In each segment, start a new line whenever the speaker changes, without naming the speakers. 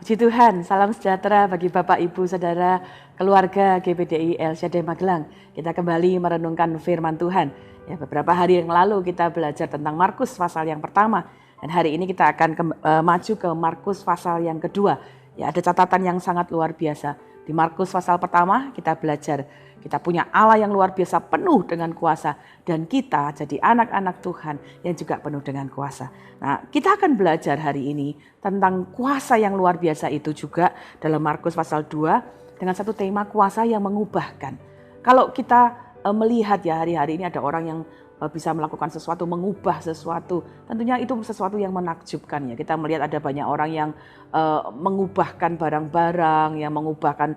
Puji Tuhan, salam sejahtera bagi Bapak, Ibu, Saudara, keluarga GPDI El Shaddai Magelang. Kita kembali merenungkan firman Tuhan. Ya, beberapa hari yang lalu kita belajar tentang Markus pasal yang pertama. Dan hari ini kita akan maju ke Markus pasal yang kedua. Ya, ada catatan yang sangat luar biasa. Di Markus pasal pertama kita belajar kita punya Allah yang luar biasa penuh dengan kuasa. Dan kita jadi anak-anak Tuhan yang juga penuh dengan kuasa. Nah, kita akan belajar hari ini tentang kuasa yang luar biasa itu juga dalam Markus pasal 2 dengan satu tema kuasa yang mengubahkan. Kalau kita melihat ya hari-hari ini ada orang yang bisa melakukan sesuatu, mengubah sesuatu. Tentunya itu sesuatu yang menakjubkan ya. Kita melihat ada banyak orang yang mengubahkan barang-barang, yang mengubahkan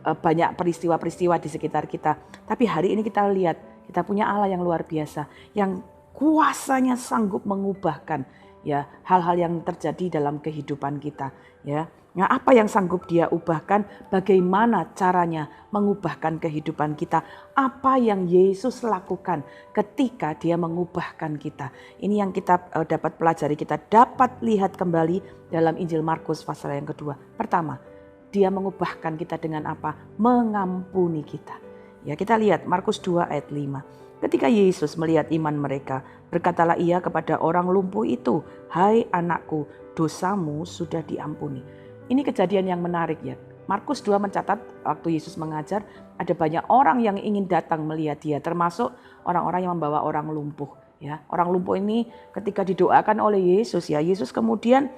banyak peristiwa-peristiwa di sekitar kita. Tapi hari ini kita lihat, kita punya Allah yang luar biasa, yang kuasanya sanggup mengubahkan ya hal-hal yang terjadi dalam kehidupan kita ya. Nah, apa yang sanggup Dia ubahkan? Bagaimana caranya mengubahkan kehidupan kita? Apa yang Yesus lakukan ketika Dia mengubahkan kita? Ini yang kita dapat pelajari, kita dapat lihat kembali dalam Injil Markus pasal yang kedua. Pertama, Dia mengubahkan kita dengan apa? Mengampuni kita. Ya, kita lihat Markus 2 ayat 5. Ketika Yesus melihat iman mereka, berkatalah Ia kepada orang lumpuh itu, "Hai anakku, dosamu sudah diampuni." Ini kejadian yang menarik ya. Markus 2 mencatat waktu Yesus mengajar ada banyak orang yang ingin datang melihat Dia, termasuk orang-orang yang membawa orang lumpuh ya. Orang lumpuh ini ketika didoakan oleh Yesus ya, Yesus kemudian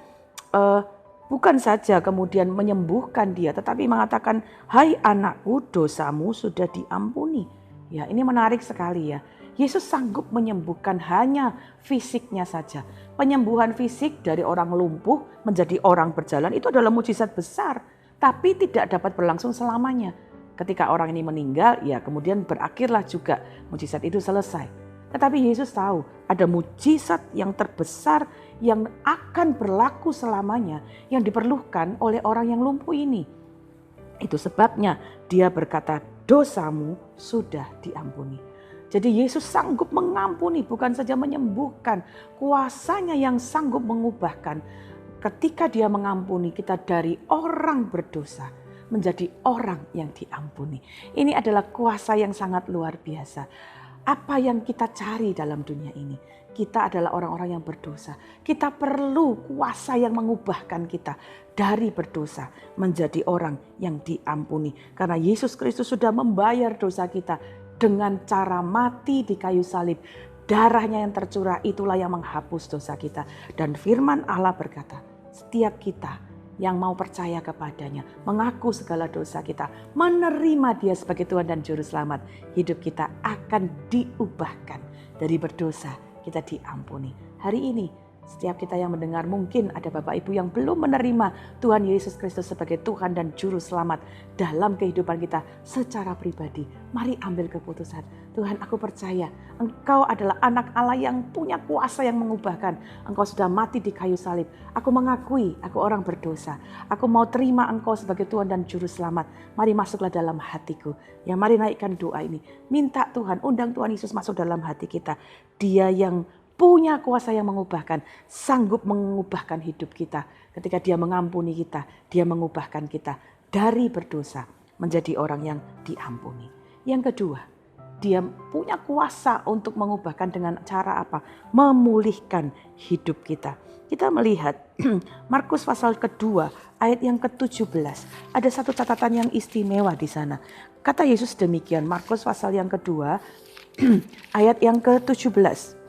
bukan saja kemudian menyembuhkan dia, tetapi mengatakan, "Hai anakku, dosamu sudah diampuni." Ya, ini menarik sekali ya. Yesus sanggup menyembuhkan hanya fisiknya saja. Penyembuhan fisik dari orang lumpuh menjadi orang berjalan itu adalah mukjizat besar, tapi tidak dapat berlangsung selamanya. Ketika orang ini meninggal, ya kemudian berakhirlah juga mukjizat itu selesai. Tetapi Yesus tahu ada mukjizat yang terbesar yang akan berlaku selamanya yang diperlukan oleh orang yang lumpuh ini. Itu sebabnya Dia berkata, "Dosamu sudah diampuni." Jadi Yesus sanggup mengampuni, bukan saja menyembuhkan. Kuasanya yang sanggup mengubahkan. Ketika Dia mengampuni kita dari orang berdosa menjadi orang yang diampuni. Ini adalah kuasa yang sangat luar biasa. Apa yang kita cari dalam dunia ini? Kita adalah orang-orang yang berdosa. Kita perlu kuasa yang mengubahkan kita dari berdosa menjadi orang yang diampuni. Karena Yesus Kristus sudah membayar dosa kita dengan cara mati di kayu salib. Darahnya yang tercurah itulah yang menghapus dosa kita. Dan firman Allah berkata, setiap kita yang mau percaya kepadanya, mengaku segala dosa kita, menerima Dia sebagai Tuhan dan Juru Selamat, hidup kita akan diubahkan. Dari berdosa kita diampuni. Hari ini setiap kita yang mendengar, mungkin ada Bapak Ibu yang belum menerima Tuhan Yesus Kristus sebagai Tuhan dan Juru Selamat dalam kehidupan kita secara pribadi. Mari ambil keputusan. Tuhan, aku percaya Engkau adalah anak Allah yang punya kuasa yang mengubahkan. Engkau sudah mati di kayu salib. Aku mengakui aku orang berdosa. Aku mau terima Engkau sebagai Tuhan dan Juru Selamat. Mari masuklah dalam hatiku. Ya, mari naikkan doa ini. Minta Tuhan, undang Tuhan Yesus masuk dalam hati kita. Dia yang punya kuasa yang mengubahkan, sanggup mengubahkan hidup kita. Ketika Dia mengampuni kita, Dia mengubahkan kita dari berdosa menjadi orang yang diampuni. Yang kedua, Dia punya kuasa untuk mengubahkan dengan cara apa? Memulihkan hidup kita. Kita melihat Markus pasal kedua ayat yang ke-17. Ada satu catatan yang istimewa di sana. Kata Yesus demikian, Markus pasal yang kedua ayat yang ke-17.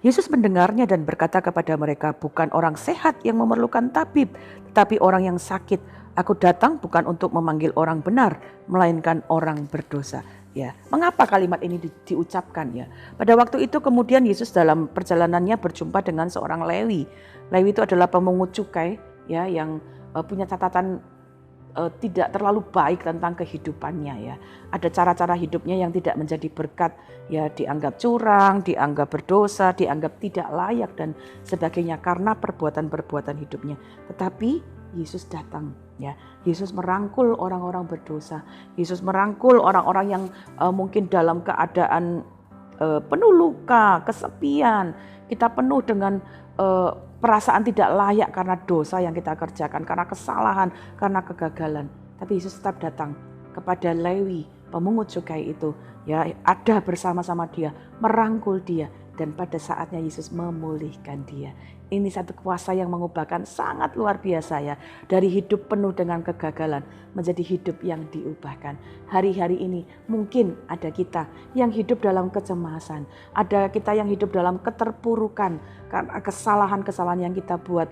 Yesus mendengarnya dan berkata kepada mereka, "Bukan orang sehat yang memerlukan tabib, tetapi orang yang sakit. Aku datang bukan untuk memanggil orang benar, melainkan orang berdosa." Ya, mengapa kalimat ini diucapkan ya? Pada waktu itu kemudian Yesus dalam perjalanannya berjumpa dengan seorang Lewi. Lewi itu adalah pemungut cukai ya, yang punya catatan tidak terlalu baik tentang kehidupannya ya. Ada cara-cara hidupnya yang tidak menjadi berkat ya, dianggap curang, dianggap berdosa, dianggap tidak layak dan sebagainya karena perbuatan-perbuatan hidupnya. Tetapi Yesus datang ya. Yesus merangkul orang-orang berdosa. Yesus merangkul orang-orang yang mungkin dalam keadaan penuh luka, kesepian, kita penuh dengan perasaan tidak layak karena dosa yang kita kerjakan, karena kesalahan, karena kegagalan. Tapi Yesus tetap datang kepada Lewi, pemungut cukai itu, ya, ada bersama-sama dia, merangkul dia, dan pada saatnya Yesus memulihkan dia. Ini satu kuasa yang mengubahkan sangat luar biasa ya. Dari hidup penuh dengan kegagalan menjadi hidup yang diubahkan. Hari-hari ini mungkin ada kita yang hidup dalam kecemasan. Ada kita yang hidup dalam keterpurukan karena kesalahan-kesalahan yang kita buat.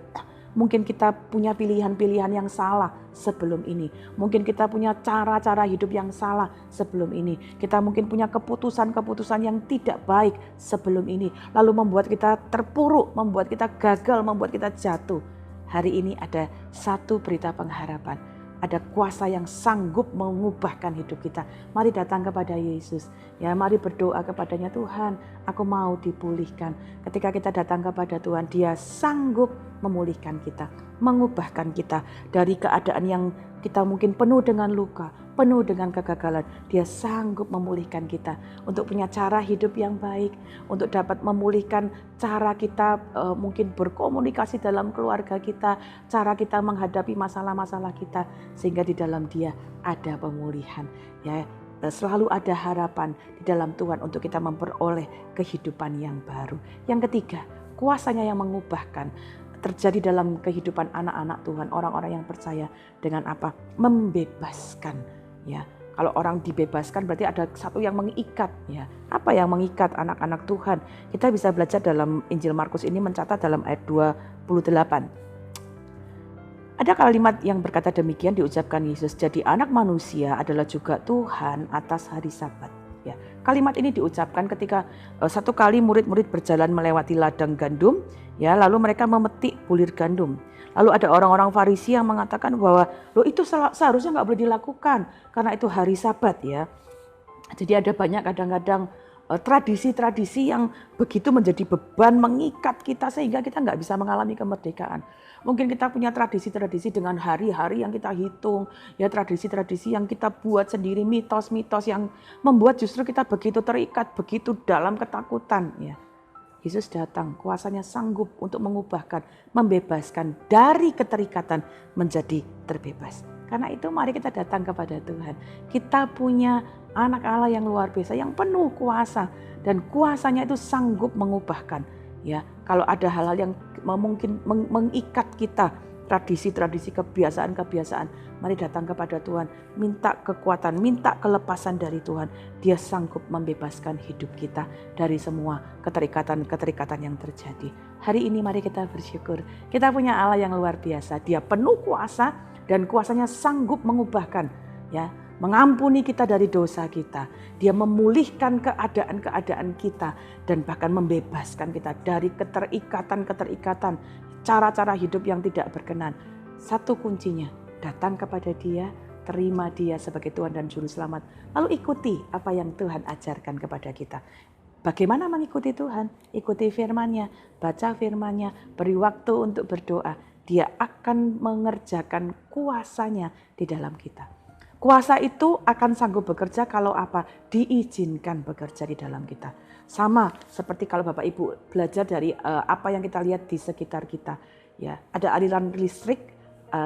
Mungkin kita punya pilihan-pilihan yang salah sebelum ini. Mungkin kita punya cara-cara hidup yang salah sebelum ini. Kita mungkin punya keputusan-keputusan yang tidak baik sebelum ini. Lalu membuat kita terpuruk, membuat kita gagal, membuat kita jatuh. Hari ini ada satu berita pengharapan. Ada kuasa yang sanggup mengubahkan hidup kita. Mari datang kepada Yesus. Ya, mari berdoa kepadanya, Tuhan, aku mau dipulihkan. Ketika kita datang kepada Tuhan, Dia sanggup memulihkan kita, mengubahkan kita dari keadaan yang kita mungkin penuh dengan luka, penuh dengan kegagalan. Dia sanggup memulihkan kita untuk punya cara hidup yang baik, untuk dapat memulihkan cara kita mungkin berkomunikasi dalam keluarga kita, cara kita menghadapi masalah-masalah kita, sehingga di dalam Dia ada pemulihan. Ya, selalu ada harapan di dalam Tuhan untuk kita memperoleh kehidupan yang baru. Yang ketiga, kuasanya yang mengubahkan terjadi dalam kehidupan anak-anak Tuhan, orang-orang yang percaya dengan apa? Membebaskan. Ya, kalau orang dibebaskan berarti ada satu yang mengikat. Ya, apa yang mengikat anak-anak Tuhan? Kita bisa belajar dalam Injil Markus ini mencatat dalam ayat 28. Ada kalimat yang berkata demikian diucapkan Yesus, jadi anak manusia adalah juga Tuhan atas hari Sabat. Ya, kalimat ini diucapkan ketika satu kali murid-murid berjalan melewati ladang gandum, ya, lalu mereka memetik bulir gandum. Lalu ada orang-orang Farisi yang mengatakan bahwa loh itu seharusnya nggak boleh dilakukan karena itu hari Sabat ya. Jadi ada banyak kadang-kadang tradisi-tradisi yang begitu menjadi beban mengikat kita sehingga kita nggak bisa mengalami kemerdekaan. Mungkin kita punya tradisi-tradisi dengan hari-hari yang kita hitung, ya, tradisi-tradisi yang kita buat sendiri, mitos-mitos yang membuat justru kita begitu terikat, begitu dalam ketakutan. Ya. Yesus datang, kuasanya sanggup untuk mengubahkan, membebaskan dari keterikatan menjadi terbebas. Karena itu mari kita datang kepada Tuhan. Kita punya anak Allah yang luar biasa, yang penuh kuasa, dan kuasanya itu sanggup mengubahkan. Ya, kalau ada hal-hal yang mungkin mengikat kita, tradisi-tradisi, kebiasaan-kebiasaan, mari datang kepada Tuhan, minta kekuatan, minta kelepasan dari Tuhan. Dia sanggup membebaskan hidup kita dari semua keterikatan-keterikatan yang terjadi. Hari ini mari kita bersyukur, kita punya Allah yang luar biasa. Dia penuh kuasa dan kuasanya sanggup mengubahkan, ya, mengampuni kita dari dosa kita. Dia memulihkan keadaan-keadaan kita dan bahkan membebaskan kita dari keterikatan-keterikatan, cara-cara hidup yang tidak berkenan. Satu kuncinya, datang kepada Dia, terima Dia sebagai Tuhan dan Juru Selamat. Lalu ikuti apa yang Tuhan ajarkan kepada kita. Bagaimana mengikuti Tuhan? Ikuti firman-Nya, baca firman-Nya, beri waktu untuk berdoa. Dia akan mengerjakan kuasanya di dalam kita. Kuasa itu akan sanggup bekerja kalau apa? Diizinkan bekerja di dalam kita. Sama seperti kalau Bapak Ibu belajar dari apa yang kita lihat di sekitar kita. Ya, ada aliran listrik.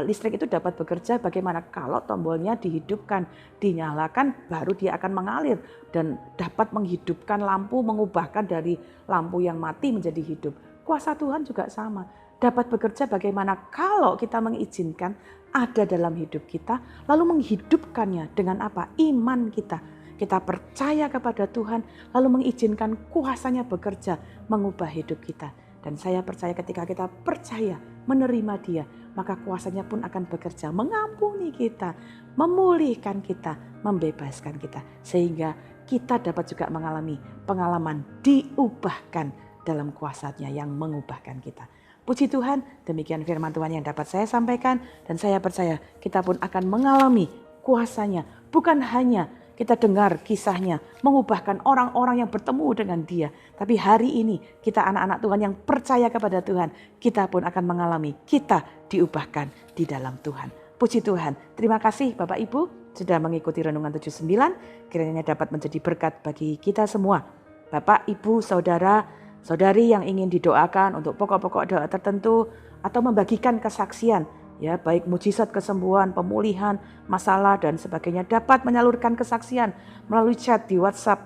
Listrik itu dapat bekerja bagaimana? Kalau tombolnya dihidupkan, dinyalakan, baru dia akan mengalir dan dapat menghidupkan lampu, mengubahkan dari lampu yang mati menjadi hidup. Kuasa Tuhan juga sama. Dapat bekerja bagaimana kalau kita mengizinkan ada dalam hidup kita, lalu menghidupkannya dengan apa? Iman kita. Kita percaya kepada Tuhan, lalu mengizinkan kuasanya bekerja, mengubah hidup kita. Dan saya percaya ketika kita percaya, menerima Dia, maka kuasanya pun akan bekerja, mengampuni kita, memulihkan kita, membebaskan kita. Sehingga kita dapat juga mengalami pengalaman diubahkan dalam kuasanya yang mengubahkan kita. Puji Tuhan, demikian firman Tuhan yang dapat saya sampaikan, dan saya percaya kita pun akan mengalami kuasanya. Bukan hanya kita dengar kisahnya, mengubahkan orang-orang yang bertemu dengan Dia. Tapi hari ini kita anak-anak Tuhan yang percaya kepada Tuhan, kita pun akan mengalami, kita diubahkan di dalam Tuhan. Puji Tuhan, terima kasih Bapak Ibu sudah mengikuti Renungan 79, kiranya dapat menjadi berkat bagi kita semua. Bapak, Ibu, Saudara, Saudari yang ingin didoakan untuk pokok-pokok doa tertentu atau membagikan kesaksian, ya baik mujizat kesembuhan, pemulihan, masalah dan sebagainya, dapat menyalurkan kesaksian melalui chat di WhatsApp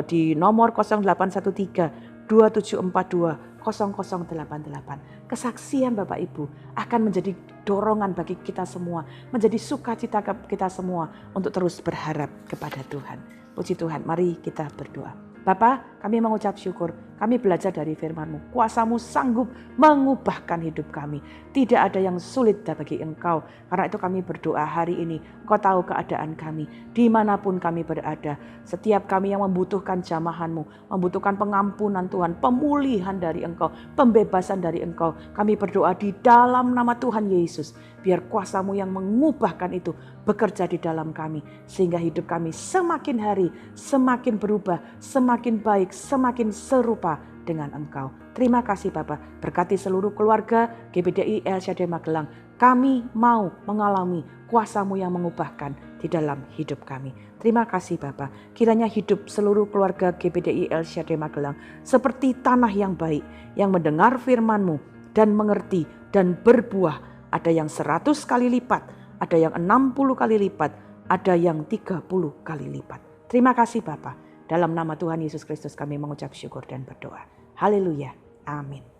di nomor 0813 2742 0088. Kesaksian Bapak Ibu akan menjadi dorongan bagi kita semua, menjadi sukacita kita semua untuk terus berharap kepada Tuhan. Puji Tuhan, mari kita berdoa. Bapa, kami mengucap syukur, kami belajar dari firman-Mu. Kuasa-Mu sanggup mengubahkan hidup kami. Tidak ada yang sulit bagi Engkau. Karena itu kami berdoa hari ini. Engkau tahu keadaan kami, dimanapun kami berada. Setiap kami yang membutuhkan jamahan-Mu, membutuhkan pengampunan Tuhan, pemulihan dari Engkau, pembebasan dari Engkau. Kami berdoa di dalam nama Tuhan Yesus. Biar kuasa-Mu yang mengubahkan itu bekerja di dalam kami. Sehingga hidup kami semakin hari, semakin berubah, semakin baik, semakin serupa dengan Engkau. Terima kasih Bapa, berkati seluruh keluarga GBDI El Shaddai Magelang. Kami mau mengalami kuasa-Mu yang mengubahkan di dalam hidup kami. Terima kasih Bapa, kiranya hidup seluruh keluarga GBDI El Shaddai Magelang seperti tanah yang baik, yang mendengar firman-Mu dan mengerti dan berbuah. Ada yang 100 kali lipat, ada yang 60 kali lipat, ada yang 30 kali lipat. Terima kasih Bapa. Dalam nama Tuhan Yesus Kristus kami mengucap syukur dan berdoa. Haleluya. Amin.